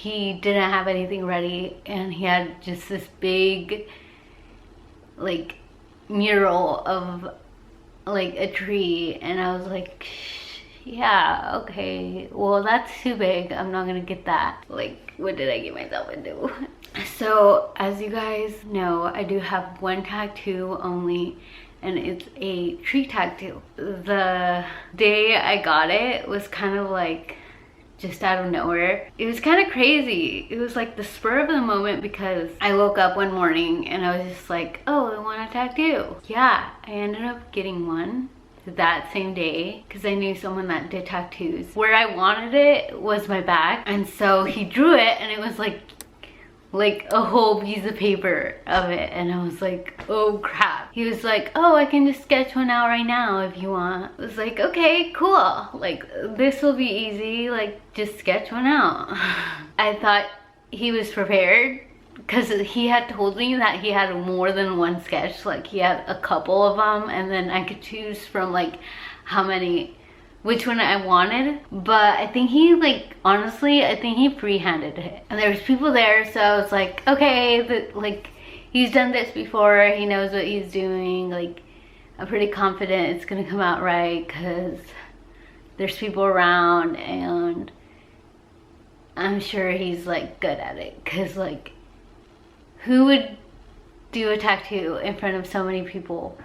he didn't have anything ready, and he had just this big like mural of like a tree, and I was like, yeah, okay, well that's too big, I'm not gonna get that. Like, what did I get myself into? So as you guys know, I do have one tattoo only, and it's a tree tattoo. The day I got it was kind of like just out of nowhere. It was kind of crazy. It was like the spur of the moment, because I woke up one morning and I was just like, oh, I want a tattoo. Yeah, I ended up getting one that same day because I knew someone that did tattoos. Where I wanted it was my back, and so he drew it, and it was like a whole piece of paper of it, and I was like, oh crap. He was like, oh, I can just sketch one out right now if you want. I was like, okay, cool, like this will be easy, like just sketch one out. I thought he was prepared, because he had told me that he had more than one sketch, like he had a couple of them, and then I could choose from like how many, which one I wanted. But I think he, like, honestly, I think he freehanded it, and there was people there, so I was like, okay, like he's done this before, he knows what he's doing, like I'm pretty confident it's gonna come out right because there's people around, and I'm sure he's like good at it, because like who would do a tattoo in front of so many people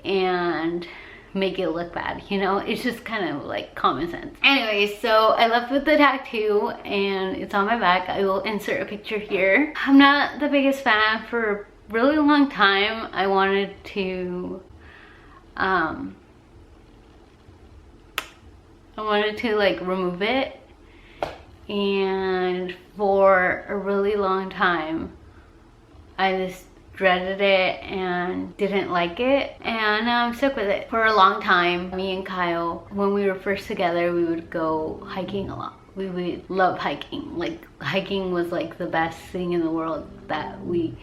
and make it look bad, you know? It's just kind of like common sense. Anyway, so I left with the tattoo, and it's on my back. I will insert a picture here. I'm not the biggest fan. For a really long time I wanted to like remove it, and for a really long time I just dreaded it and didn't like it, and now I'm stuck with it. For a long time, me and Kyle, when we were first together, we would go hiking a lot. We would love hiking. Like, hiking was like the best thing in the world that we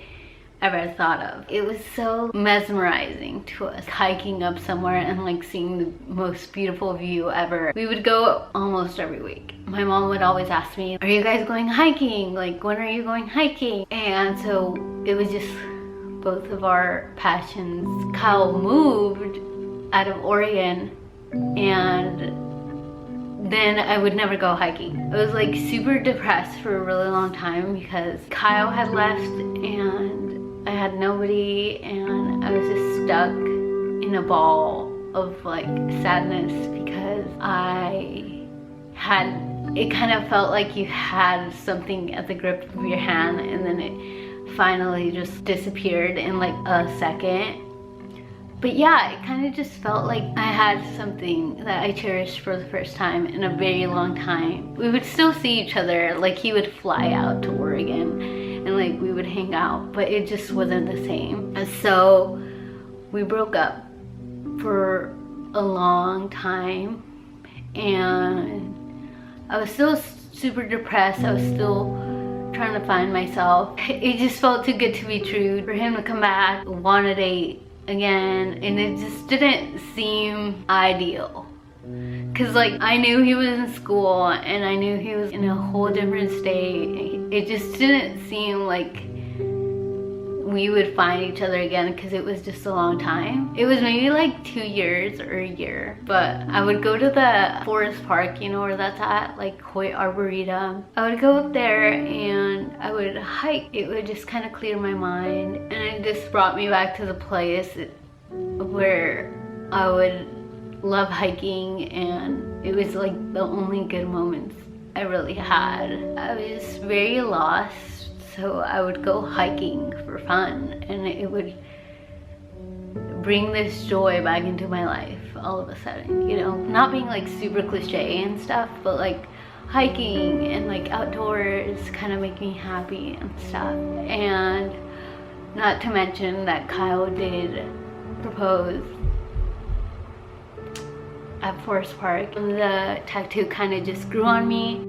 ever thought of. It was so mesmerizing to us, hiking up somewhere and like seeing the most beautiful view ever. We would go almost every week. My mom would always ask me, are you guys going hiking? Like, when are you going hiking? And so it was just both of our passions. Kyle moved out of Oregon, and then I would never go hiking. I was like super depressed for a really long time because Kyle had left and I had nobody, and I was just stuck in a ball of like sadness, because it kind of felt like you had something at the grip of your hand, and then it finally just disappeared in like a second. But yeah, it kind of just felt like I had something that I cherished for the first time in a very long time. We would still see each other, like he would fly out to Oregon and like we would hang out, but it just wasn't the same. And so we broke up for a long time, and I was still super depressed. I was still trying to find myself. It just felt too good to be true for him to come back, want to date again, and it just didn't seem ideal. Cause like I knew he was in school and I knew he was in a whole different state. It just didn't seem like we would find each other again, because it was just a long time. It was maybe like 2 years or a year, but I would go to the forest park, you know where that's at, like Hoyt Arboretum. I would go up there and I would hike. It would just kind of clear my mind, and it just brought me back to the place where I would love hiking, and it was like the only good moments I really had. I was very lost, so I would go hiking for fun, and it would bring this joy back into my life all of a sudden, you know? Not being like super cliche and stuff, but like hiking and like outdoors kind of make me happy and stuff. And not to mention that Kyle did propose at Forest Park. The tattoo kind of just grew on me.